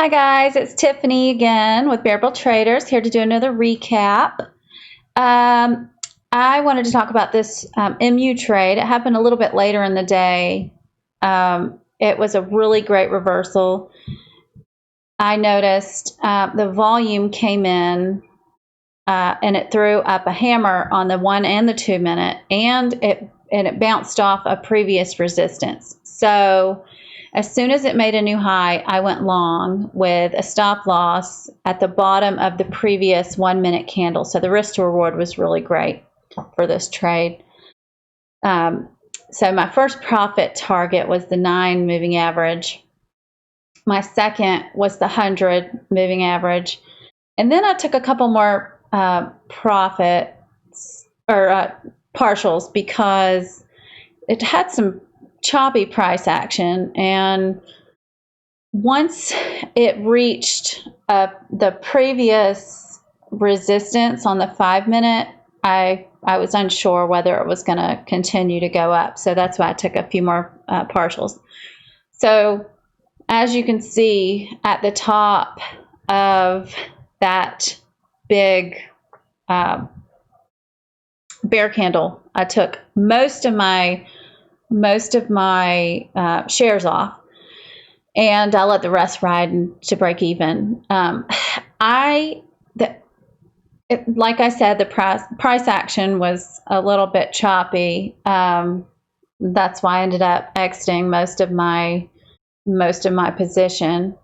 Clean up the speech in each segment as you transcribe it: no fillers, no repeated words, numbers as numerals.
Hi guys, it's Tiffany again with Bearable Traders, here to do another recap. I wanted to talk about this MU trade. It happened a little bit later in the day. It was a really great reversal. I noticed the volume came in and it threw up a hammer on the 1 and the 2 minute, and it bounced off a previous resistance. So as soon as it made a new high, I went long with a stop loss at the bottom of the previous 1 minute candle. So the risk to reward was really great for this trade. So my first profit target was the 9 moving average. My second was the 100 moving average. And then I took a couple more profits or partials because it had some choppy price action, and once it reached the previous resistance on the 5 minute, I was unsure whether it was going to continue to go up, so that's why I took a few more partials. So as you can see at the top of that big bear candle, I took most of my shares off, and I let the rest ride to break even. Like I said, the price action was a little bit choppy. That's why I ended up exiting most of my position.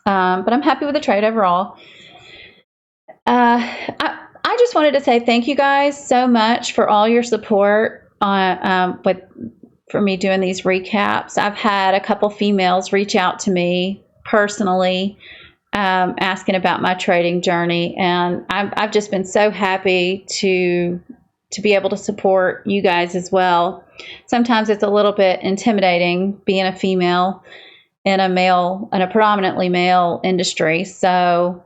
But I'm happy with the trade overall. I just wanted to say thank you guys so much for all your support for me doing these recaps. I've had a couple females reach out to me personally, asking about my trading journey, and I've just been so happy to be able to support you guys as well. Sometimes it's a little bit intimidating being a female in a predominantly male industry. So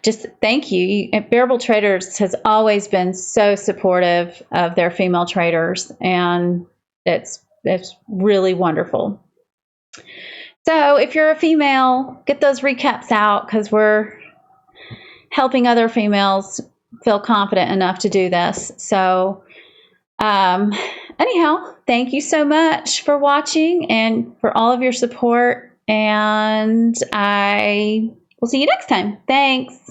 just thank you. Bearable Traders has always been so supportive of their female traders, and it's really wonderful. So if you're a female, get those recaps out, because we're helping other females feel confident enough to do this. So anyhow, thank you so much for watching and for all of your support, and I will see you next time. Thanks.